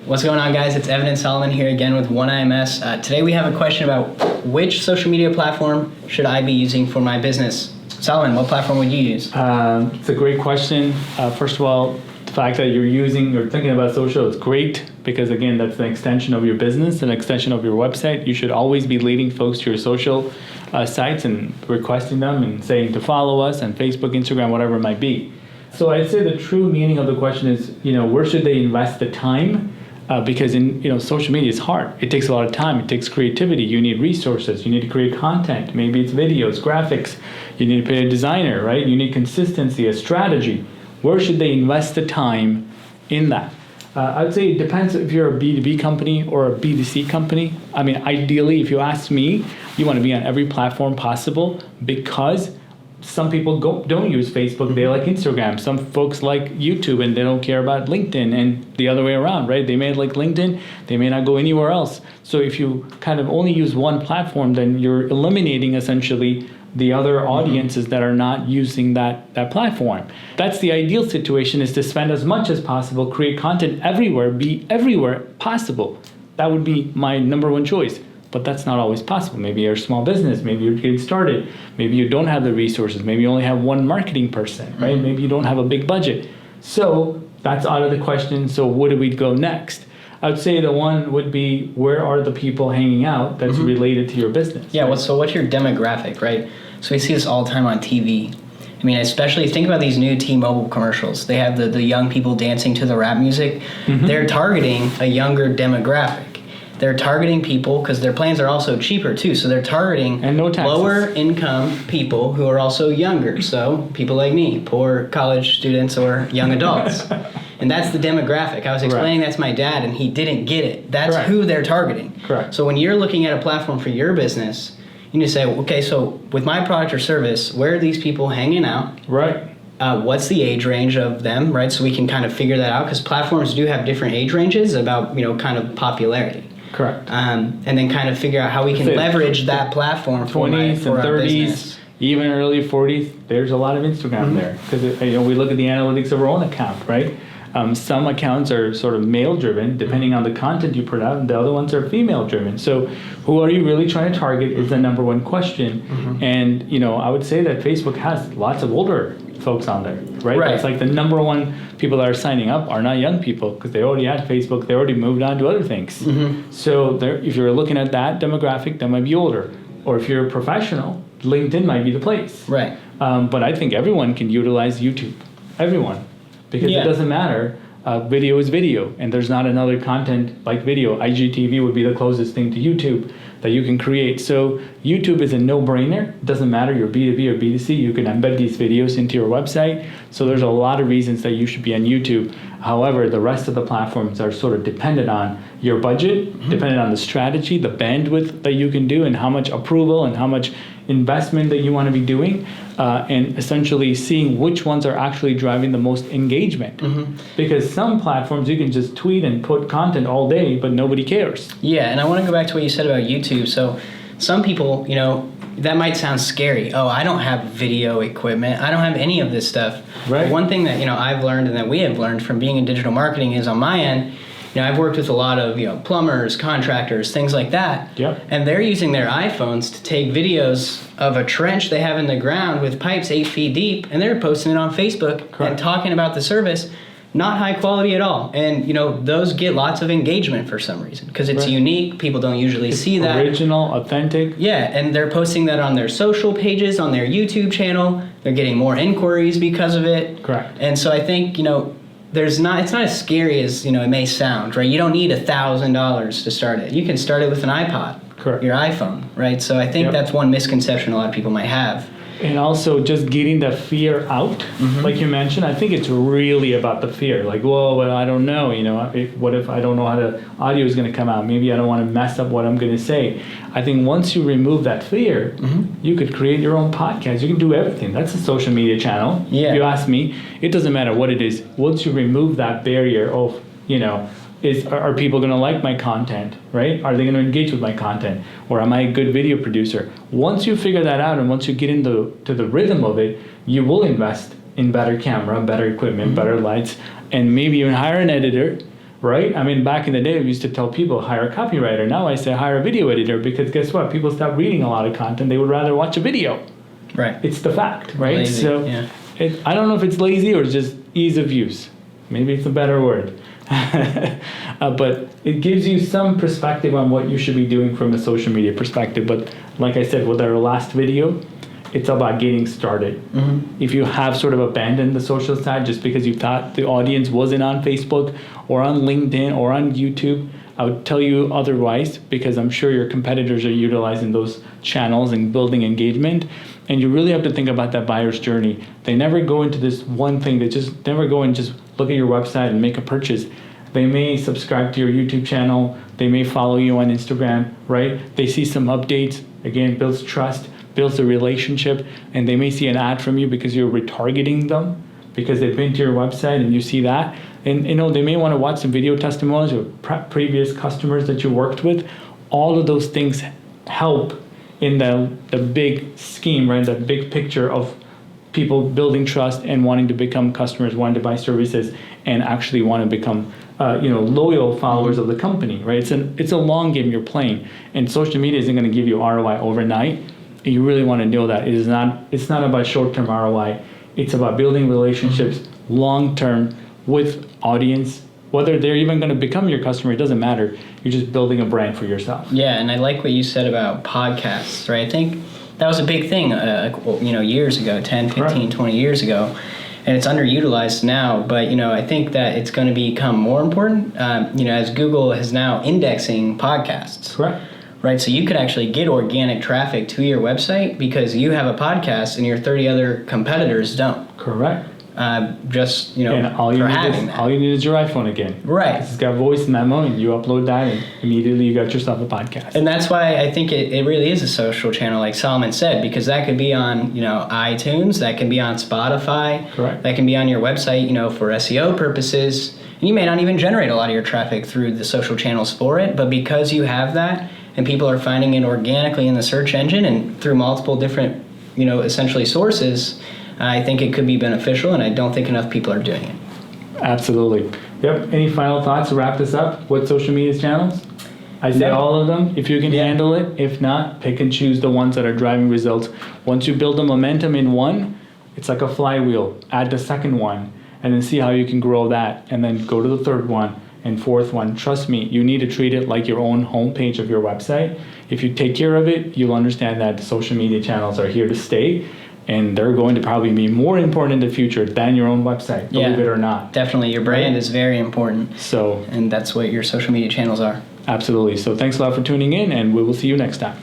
What's going on, guys? It's Evan and Solomon here again with OneIMS. Today we have a question about which social media platform should I be using for my business. Solomon, what platform would you use? It's a great question. First of all, the fact that you're using or thinking about social is great because, again, that's an extension of your business, an extension of your website. You should always be leading folks to your social sites and requesting them and saying to follow us on Facebook, Instagram, whatever it might be. So I'd say the true meaning of the question is, where should they invest the time? Because in social media is hard. It takes a lot of time. It takes creativity. You need resources. You need to create content. Maybe it's videos, graphics. You need to pay a designer, right? You need consistency, a strategy. Where should they invest the time in that? I'd say it depends if you're a B2B company or a B2C company. I mean, ideally, if you ask me, you want to be on every platform possible because some people don't use Facebook, they like Instagram. Some folks like YouTube and they don't care about LinkedIn, and the other way around, right? They may like LinkedIn, they may not go anywhere else. So if you kind of only use one platform, then you're eliminating essentially the other audiences that are not using that platform. That's the ideal situation, is to spend as much as possible, create content everywhere, be everywhere possible. That would be my number one choice. But that's not always possible. Maybe you're a small business, maybe you're getting started, maybe you don't have the resources, maybe you only have one marketing person, right? Maybe you don't have a big budget. So that's out of the question. So where do we go next? I would say the one would be, where are the people hanging out that's related to your business? Yeah, right? So what's your demographic, right? So we see this all the time on TV. I mean, especially think about these new T-Mobile commercials. They have the young people dancing to the rap music. They're targeting a younger demographic. They're targeting people because their plans are also cheaper too. So they're targeting lower income people who are also younger. So people like me, poor college students or young adults. And that's the demographic. I was explaining that to my dad and he didn't get it. That's who they're targeting. Correct. So when you're looking at a platform for your business, you need to say, okay, so with my product or service, where are these people hanging out? Right. What's the age range of them, right? So we can kind of figure that out because platforms do have different age ranges about, kind of popularity. Correct. And then kind of figure out how we can leverage that platform for 20s and 30s, business. even early 40s. There's a lot of Instagram there because we look at the analytics of our own account, right? Some accounts are sort of male-driven, depending on the content you put out, and the other ones are female-driven. So who are you really trying to target is the number one question. And, I would say that Facebook has lots of older folks on there, right? It's like the number one people that are signing up are not young people because they already had Facebook, they already moved on to other things. So if you're looking at that demographic, that might be older. Or if you're a professional, LinkedIn might be the place. Right. But I think everyone can utilize YouTube. Everyone. Because it doesn't matter. Video is video, and there's not another content like video. IGTV would be the closest thing to YouTube that you can create. So YouTube is a no-brainer. It doesn't matter you're B2B or B2C. You can embed these videos into your website. So there's a lot of reasons that you should be on YouTube. However, the rest of the platforms are sort of dependent on your budget, dependent on the strategy, the bandwidth that you can do, and how much approval and how much investment that you want to be doing, and essentially seeing which ones are actually driving the most engagement. Because some platforms you can just tweet and put content all day, but nobody cares. Yeah, and I want to go back to what you said about YouTube. So some people, that might sound scary. Oh, I don't have video equipment. I don't have any of this stuff. Right. But one thing that, I've learned and that we have learned from being in digital marketing is on my end, I've worked with a lot of, plumbers, contractors, things like that. Yep. And they're using their iPhones to take videos of a trench they have in the ground with pipes 8 feet deep, and they're posting it on Facebook and talking about the service. Not high quality at all. And, those get lots of engagement for some reason because it's unique. People don't usually see that. Original, authentic. Yeah, and they're posting that on their social pages, on their YouTube channel. They're getting more inquiries because of it. Correct. And so I think, it's not as scary as, it may sound, right? You don't need $1,000 to start it. You can start it with an iPod. Correct. Your iPhone, right? So I think that's one misconception a lot of people might have. And also just getting the fear out, like you mentioned. I think it's really about the fear. Like, well, I don't know, what if I don't know how the audio is going to come out? Maybe I don't want to mess up what I'm going to say. I think once you remove that fear, you could create your own podcast. You can do everything. That's a social media channel. Yeah. If you ask me, it doesn't matter what it is. Once you remove that barrier of, are people going to like my content, right? Are they going to engage with my content? Or am I a good video producer? Once you figure that out and once you get into the rhythm of it, you will invest in better camera, better equipment, better lights, and maybe even hire an editor right? I mean, back in the day, we used to tell people hire a copywriter. Now I say hire a video editor, because guess what? People stop reading a lot of content. They would rather watch a video. Right. It's the fact, right? Lazy, So yeah. I don't know if it's lazy or just ease of use. Maybe it's a better word. But it gives you some perspective on what you should be doing from a social media perspective. But like I said, with our last video, it's about getting started. If you have sort of abandoned the social side just because you thought the audience wasn't on Facebook or on LinkedIn or on YouTube, I would tell you otherwise, because I'm sure your competitors are utilizing those channels and building engagement. And you really have to think about that buyer's journey. They never go into this one thing. They just never go and just look at your website and make a purchase. They may subscribe to your YouTube channel. They may follow you on Instagram, right? They see some updates. Again, builds trust, builds a relationship, and they may see an ad from you because you're retargeting them, because they've been to your website and you see that. And they may want to watch some video testimonials of previous customers that you worked with. All of those things help in the big scheme, right? The big picture of people building trust and wanting to become customers, wanting to buy services, and actually want to become loyal followers of the company, right? It's a long game you're playing, and social media isn't going to give you ROI overnight. And you really want to know that it's not about short-term ROI. It's about building relationships long-term with audience. Whether they're even going to become your customer, it doesn't matter. You're just building a brand for yourself. Yeah, and I like what you said about podcasts, right? I think that was a big thing, years ago, 10, 15, 20 years ago. And it's underutilized now, but I think that it's going to become more important. As Google is now indexing podcasts. Correct. Right, so you could actually get organic traffic to your website because you have a podcast and your 30 other competitors don't. Correct. And all you need is your iPhone again. Right. It's got voice memo, and you upload that, and immediately you got yourself a podcast. And that's why I think it really is a social channel, like Solomon said, because that could be on iTunes, that can be on Spotify, correct, that can be on your website, for SEO purposes. And you may not even generate a lot of your traffic through the social channels for it, but because you have that, and people are finding it organically in the search engine and through multiple different, essentially sources, I think it could be beneficial, and I don't think enough people are doing it. Absolutely. Yep. Any final thoughts to wrap this up? What social media channels? I say all of them if you can handle it. If not, pick and choose the ones that are driving results. Once you build the momentum in one, it's like a flywheel. Add the second one, and then see how you can grow that, and then go to the third one and fourth one. Trust me, you need to treat it like your own homepage of your website. If you take care of it, you'll understand that the social media channels are here to stay, and they're going to probably be more important in the future than your own website, believe it or not. Definitely, your brand is very important. So, and that's what your social media channels are. Absolutely. So thanks a lot for tuning in, and we will see you next time.